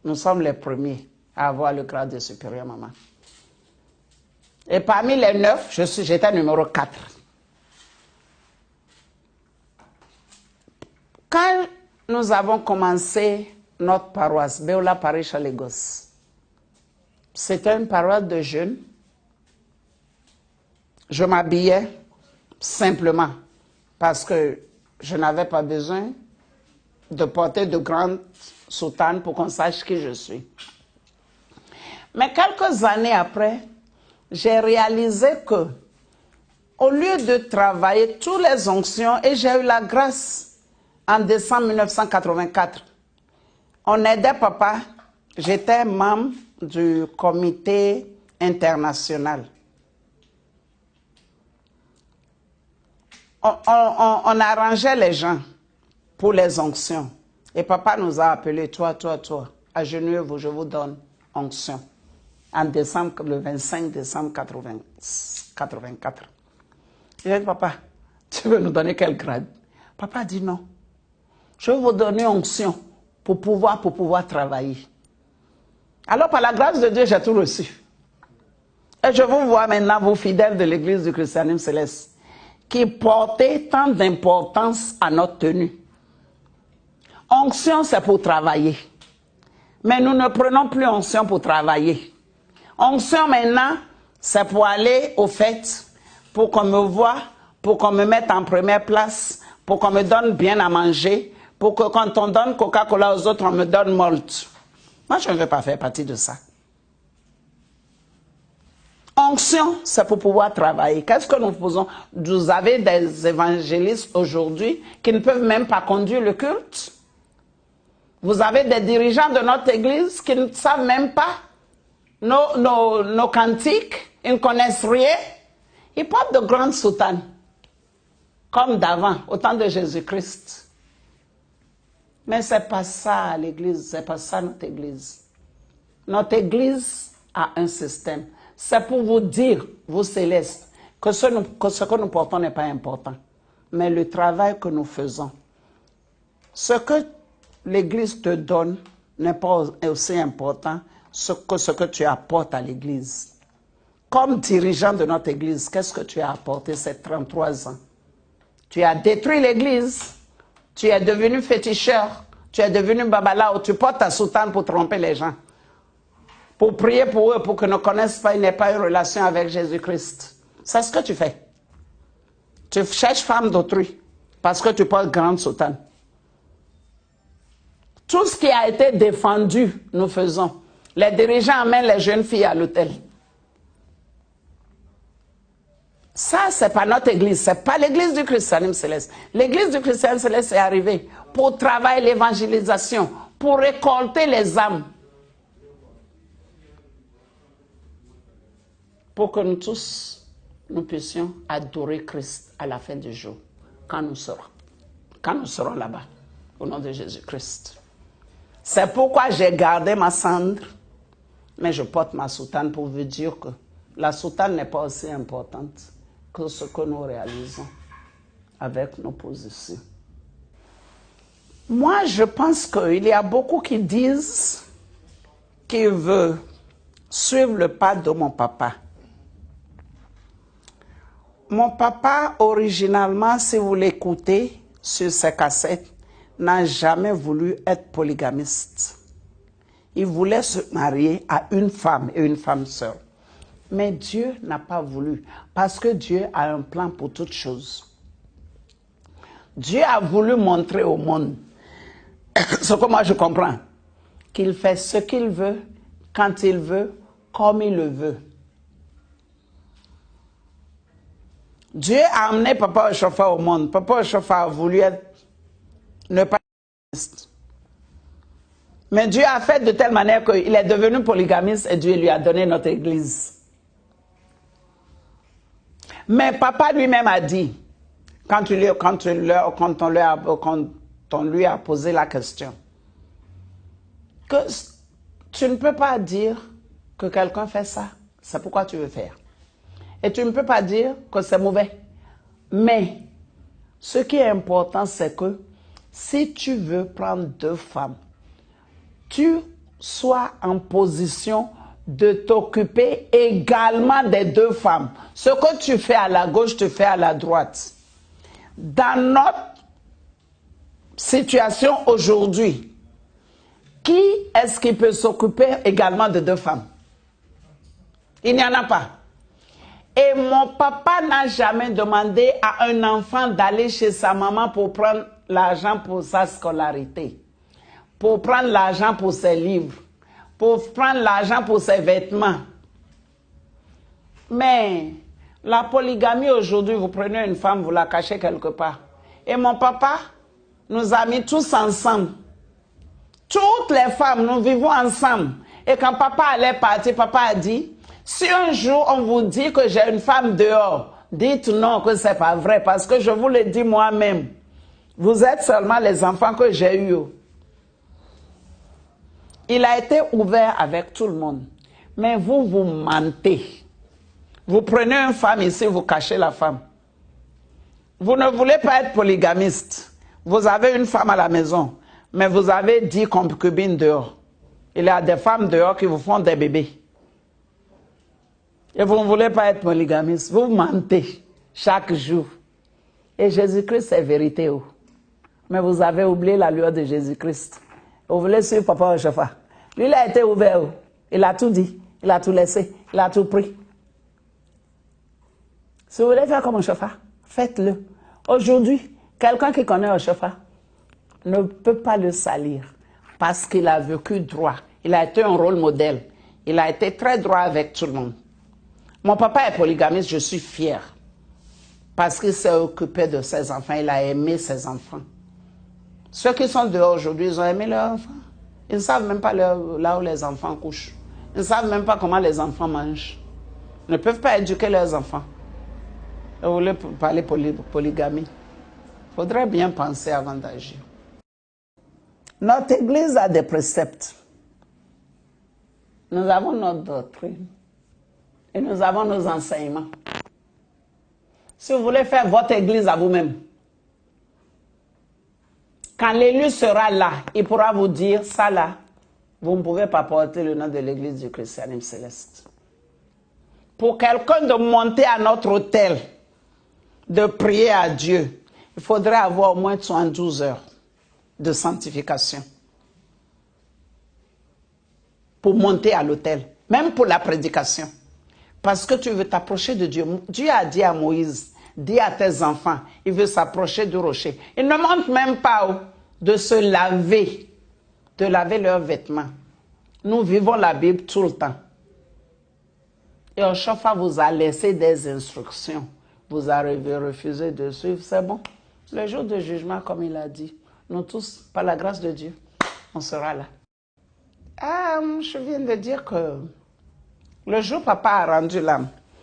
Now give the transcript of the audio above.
nous sommes les premiers à avoir le grade de supérieur, maman. Et parmi les 9, j'étais numéro 4. Quand nous avons commencé notre paroisse, Beulah Parish à Lagos, c'était une paroisse de jeunes. Je m'habillais simplement parce que je n'avais pas besoin de porter de grandes soutanes pour qu'on sache qui je suis. Mais quelques années après, j'ai réalisé que, au lieu de travailler toutes les onctions, et j'ai eu la grâce en décembre 1984, on aidait papa, j'étais membre du comité international. On arrangeait les gens pour les onctions. Et papa nous a appelés, toi, agenouillez-vous, je vous donne onction. En décembre, le 25 décembre 84. J'ai dit, papa, tu veux nous donner quel grade? Papa a dit non. Je vais vous donner onction pour pouvoir travailler. Alors, par la grâce de Dieu, j'ai tout reçu. Et je vous vois maintenant, vous fidèles de l'église du christianisme céleste, qui portait tant d'importance à notre tenue. Onction, c'est pour travailler. Mais nous ne prenons plus onction pour travailler. Onction, maintenant, c'est pour aller aux fêtes, pour qu'on me voie, pour qu'on me mette en première place, pour qu'on me donne bien à manger, pour que quand on donne Coca-Cola aux autres, on me donne Malt. Moi, je ne veux pas faire partie de ça. Onction, c'est pour pouvoir travailler. Qu'est-ce que nous faisons? Vous avez des évangélistes aujourd'hui qui ne peuvent même pas conduire le culte. Vous avez des dirigeants de notre église qui ne savent même pas nos cantiques. Ils ne connaissent rien. Ils portent de grandes soutanes, comme d'avant, au temps de Jésus-Christ. Mais ce n'est pas ça l'église, ce n'est pas ça notre église. Notre église a un système. C'est pour vous dire, vous célestes, que ce que nous portons n'est pas important. Mais le travail que nous faisons, ce que l'église te donne n'est pas aussi important que ce que tu apportes à l'église. Comme dirigeant de notre église, qu'est-ce que tu as apporté ces 33 ans? Tu as détruit l'église, tu es devenu féticheur, tu es devenu babalao, tu portes ta soutane pour tromper les gens. Pour prier pour eux, pour qu'ils ne connaissent pas, ils n'aient pas une relation avec Jésus-Christ. C'est ce que tu fais. Tu cherches femme d'autrui parce que tu portes grande soutane. Tout ce qui a été défendu, nous faisons. Les dirigeants amènent les jeunes filles à l'hôtel. Ça, ce n'est pas notre église, ce n'est pas l'église du christianisme céleste. L'église du christianisme céleste est arrivée pour travailler l'évangélisation, pour récolter les âmes. Pour que nous tous, nous puissions adorer Christ à la fin du jour, quand nous serons là-bas, au nom de Jésus-Christ. C'est pourquoi j'ai gardé ma cendre, mais je porte ma soutane pour vous dire que la soutane n'est pas aussi importante que ce que nous réalisons avec nos positions. Moi, je pense qu'il y a beaucoup qui disent qu'ils veulent suivre le pas de mon papa. Mon papa, originalement, si vous l'écoutez sur ses cassettes, n'a jamais voulu être polygamiste. Il voulait se marier à une femme et une femme seule. Mais Dieu n'a pas voulu, parce que Dieu a un plan pour toutes choses. Dieu a voulu montrer au monde, ce que moi je comprends, qu'il fait ce qu'il veut, quand il veut, comme il le veut. Dieu a amené Papa Oshofa au monde. Papa Oshofa a voulu ne pas être polygamiste. Mais Dieu a fait de telle manière qu'il est devenu polygamiste et Dieu lui a donné notre église. Mais papa lui-même a dit, quand on lui a posé la question, que tu ne peux pas dire que quelqu'un fait ça, c'est pourquoi tu veux faire. Et tu ne peux pas dire que c'est mauvais. Mais ce qui est important, c'est que si tu veux prendre 2 femmes, tu sois en position de t'occuper également des deux femmes. Ce que tu fais à la gauche, tu fais à la droite. Dans notre situation aujourd'hui, qui est-ce qui peut s'occuper également de deux femmes? Il n'y en a pas. Et mon papa n'a jamais demandé à un enfant d'aller chez sa maman pour prendre l'argent pour sa scolarité, pour prendre l'argent pour ses livres, pour prendre l'argent pour ses vêtements. Mais la polygamie aujourd'hui, vous prenez une femme, vous la cachez quelque part. Et mon papa nous a mis tous ensemble. Toutes les femmes, nous vivons ensemble. Et quand papa allait partir, papa a dit, si un jour on vous dit que j'ai une femme dehors, dites non, que c'est pas vrai, parce que je vous le dis moi-même. Vous êtes seulement les enfants que j'ai eus. Il a été ouvert avec tout le monde. Mais vous, vous mentez. Vous prenez une femme ici, vous cachez la femme. Vous ne voulez pas être polygamiste. Vous avez une femme à la maison, mais vous avez 10 concubines dehors. Il y a des femmes dehors qui vous font des bébés. Et vous ne voulez pas être polygamiste. Vous mentez chaque jour. Et Jésus-Christ, c'est vérité. Mais vous avez oublié la lueur de Jésus-Christ. Vous voulez suivre papa au chauffard. Lui, il a été ouvert. Il a tout dit. Il a tout laissé. Il a tout pris. Si vous voulez faire comme un chauffard, faites-le. Aujourd'hui, quelqu'un qui connaît un chauffard ne peut pas le salir parce qu'il a vécu droit. Il a été un rôle modèle. Il a été très droit avec tout le monde. Mon papa est polygamiste, je suis fière. Parce qu'il s'est occupé de ses enfants, il a aimé ses enfants. Ceux qui sont dehors aujourd'hui, ils ont aimé leurs enfants. Ils ne savent même pas là où les enfants couchent. Ils ne savent même pas comment les enfants mangent. Ils ne peuvent pas éduquer leurs enfants. Vous voulez parler polygamie? Il faudrait bien penser avant d'agir. Notre Église a des préceptes. Nous avons notre doctrine. Et nous avons nos enseignements. Si vous voulez faire votre Église à vous-même, quand l'élu sera là, il pourra vous dire, ça là, vous ne pouvez pas porter le nom de l'Église du christianisme céleste. Pour quelqu'un de monter à notre autel, de prier à Dieu, il faudrait avoir au moins 72 heures de sanctification pour monter à l'autel, même pour la prédication. Parce que tu veux t'approcher de Dieu. Dieu a dit à Moïse, dis à tes enfants, il veut s'approcher du rocher. Il ne montre même pas de se laver, de laver leurs vêtements. Nous vivons la Bible tout le temps. Et un chauffeur vous a laissé des instructions. Vous avez refusé de suivre, c'est bon. Le jour de jugement, comme il a dit, nous tous, par la grâce de Dieu, on sera là. Je viens de dire que le jour papa a rendu l'âme,